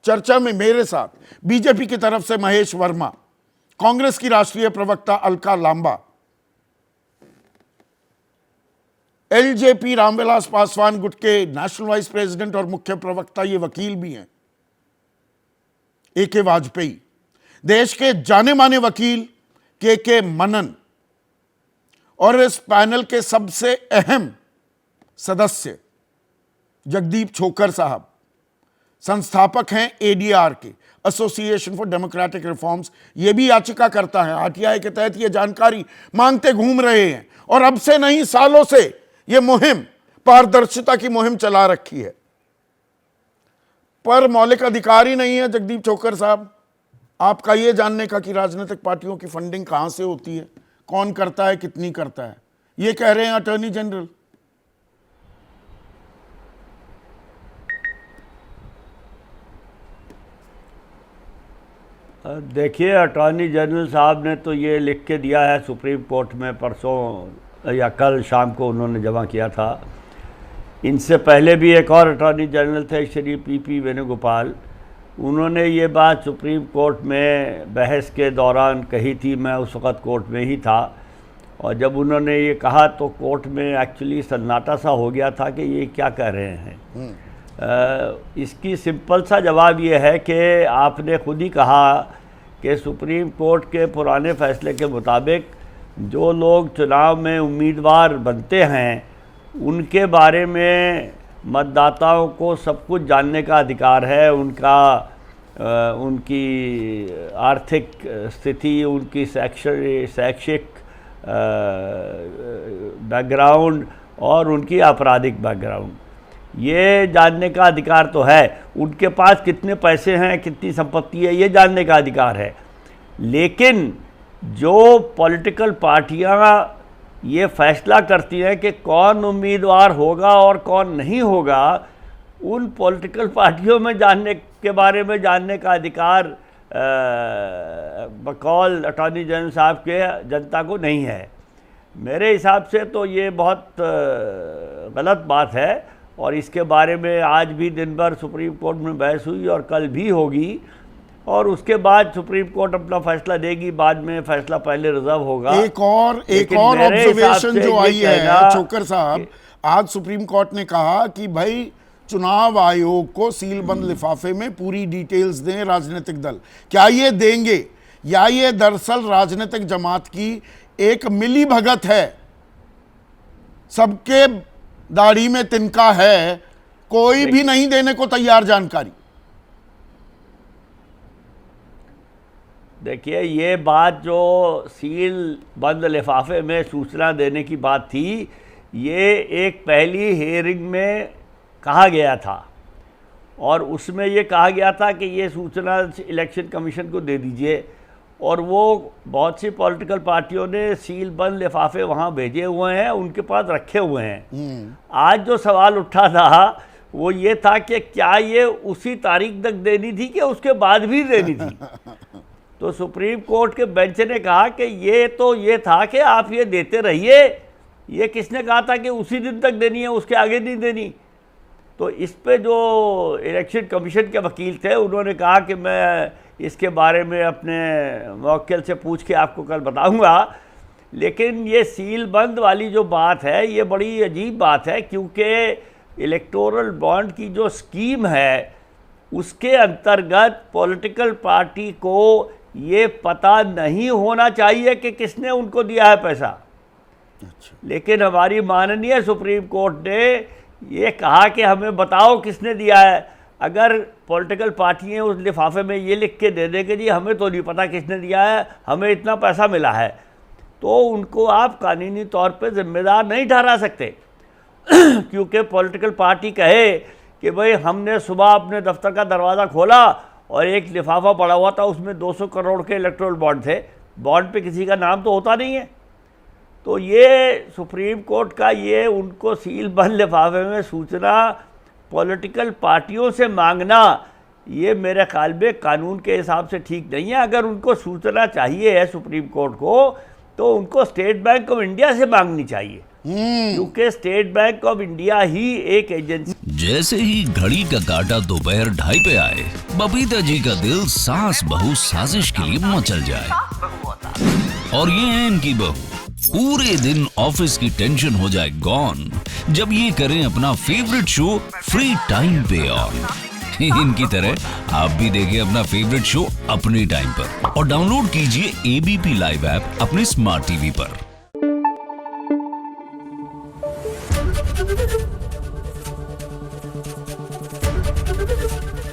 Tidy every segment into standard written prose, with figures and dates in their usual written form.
चर्चा में मेरे साथ बीजेपी की तरफ से महेश वर्मा, कांग्रेस की राष्ट्रीय प्रवक्ता अलका लांबा, एलजेपी रामविलास पासवान गुट के नेशनल वाइस प्रेसिडेंट और मुख्य प्रवक्ता, ये वकील भी हैं, ए.के. वाजपेयी, देश के जाने माने वकील के मनन, और इस पैनल के सबसे अहम सदस्य जगदीप छोकर साहब, संस्थापक हैं एडीआर के, एसोसिएशन फॉर डेमोक्रेटिक रिफॉर्म्स। ये भी याचिका करता है, आरटीआई के तहत ये जानकारी मांगते घूम रहे हैं, और अब से नहीं सालों से ये मुहिम, पारदर्शिता की मुहिम चला रखी है। पर मौलिक अधिकार ही नहीं है जगदीप छोकर साहब आपका ये जानने का कि राजनीतिक पार्टियों की फंडिंग कहां से होती है, कौन करता है, कितनी करता है। ये कह रहे हैं अटॉर्नी जनरल। देखिए, अटॉर्नी जनरल साहब ने तो ये लिख के दिया है सुप्रीम कोर्ट में, परसों या कल शाम को उन्होंने जमा किया था। इनसे पहले भी एक और अटॉर्नी जनरल थे, श्री पी वेणुगोपाल, उन्होंने ये बात सुप्रीम कोर्ट में बहस के दौरान कही थी। मैं उस वक़्त कोर्ट में ही था, और जब उन्होंने ये कहा तो कोर्ट में एक्चुअली सन्नाटा सा हो गया था कि ये क्या कह रहे हैं। इसकी सिंपल सा जवाब ये है कि आपने खुद ही कहा कि सुप्रीम कोर्ट के पुराने फैसले के मुताबिक जो लोग चुनाव में उम्मीदवार बनते हैं उनके बारे में मतदाताओं को सब कुछ जानने का अधिकार है। उनकी आर्थिक स्थिति, उनकी शैक्षिक बैकग्राउंड और उनकी आपराधिक बैकग्राउंड, ये जानने का अधिकार तो है। उनके पास कितने पैसे हैं, कितनी संपत्ति है, ये जानने का अधिकार है। लेकिन जो पॉलिटिकल पार्टियां ये फैसला करती हैं कि कौन उम्मीदवार होगा और कौन नहीं होगा, उन पॉलिटिकल पार्टियों में जानने के बारे में जानने का अधिकार बकौल अटॉर्नी जनरल साहब के जनता को नहीं है। मेरे हिसाब से तो ये बहुत गलत बात है, और इसके बारे में आज भी दिन भर सुप्रीम कोर्ट में बहस हुई और कल भी होगी, और उसके बाद सुप्रीम कोर्ट अपना फैसला देगी। बाद में फैसला पहले रिजर्व होगा। एक और ऑब्जर्वेशन जो आई है छोकर साहब, आज सुप्रीम कोर्ट ने कहा कि भाई चुनाव आयोग को सीलबंद लिफाफे में पूरी डिटेल्स दें राजनीतिक दल। क्या ये देंगे, या ये दरअसल राजनीतिक जमात की एक मिली भगत है, सबके दाढ़ी में तिनका है, कोई भी नहीं देने को तैयार जानकारी? देखिए, ये बात जो सील बंद लिफाफे में सूचना देने की बात थी, ये एक पहली हियरिंग में कहा गया था, और उसमें ये कहा गया था कि ये सूचना इलेक्शन कमीशन को दे दीजिए, और वो बहुत सी पॉलिटिकल पार्टियों ने सील बंद लिफाफे वहाँ भेजे हुए हैं, उनके पास रखे हुए हैं। आज जो सवाल उठा था वो ये था कि क्या ये उसी तारीख तक देनी थी कि उसके बाद भी देनी थी। तो सुप्रीम कोर्ट के बेंच ने कहा कि ये था कि आप ये देते रहिए, ये किसने कहा था कि उसी दिन तक देनी है, उसके आगे नहीं देनी। तो इस पे जो इलेक्शन कमीशन के वकील थे उन्होंने कहा कि मैं इसके बारे में अपने वकील से पूछ के आपको कल बताऊंगा। लेकिन ये सील बंद वाली जो बात है ये बड़ी अजीब बात है, क्योंकि इलेक्टोरल बॉन्ड की जो स्कीम है उसके अंतर्गत पॉलिटिकल पार्टी को ये पता नहीं होना चाहिए कि किसने उनको दिया है पैसा। अच्छा। लेकिन हमारी माननीय सुप्रीम कोर्ट ने ये कहा कि हमें बताओ किसने दिया है। अगर पॉलिटिकल पार्टियाँ उस लिफाफे में ये लिख के दे दें कि जी हमें तो नहीं पता किसने दिया है, हमें इतना पैसा मिला है, तो उनको आप कानूनी तौर पे जिम्मेदार नहीं ठहरा सकते। क्योंकि पॉलिटिकल पार्टी कहे कि भाई हमने सुबह अपने दफ्तर का दरवाज़ा खोला और एक लिफाफा पड़ा हुआ था, उसमें 200 करोड़ के इलेक्टोरल बॉन्ड थे, बॉन्ड पे किसी का नाम तो होता नहीं है। तो ये सुप्रीम कोर्ट का ये उनको सील बंद लिफाफे में सूचना पॉलिटिकल पार्टियों से मांगना, ये मेरे ख्याल में कानून के हिसाब से ठीक नहीं है। अगर उनको सूचना चाहिए है सुप्रीम कोर्ट को, तो उनको स्टेट बैंक ऑफ इंडिया से मांगनी चाहिए, क्योंकि स्टेट बैंक ऑफ इंडिया ही एक एजेंसी। जैसे ही घड़ी का काटा दोपहर 2:30 पे आए, बबीता जी का दिल सास बहू साजिश के लिए मचल जाए। और ये है इनकी बहू, पूरे दिन ऑफिस की टेंशन हो जाए गॉन जब ये करें अपना फेवरेट शो फ्री टाइम पे ऑन। इनकी तरह आप भी देखिए अपना फेवरेट शो अपने टाइम पर और डाउनलोड कीजिए एबीपी लाइव ऐप अपने स्मार्ट टीवी पर।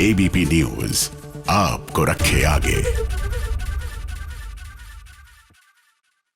एबीपी न्यूज आपको रखे आगे।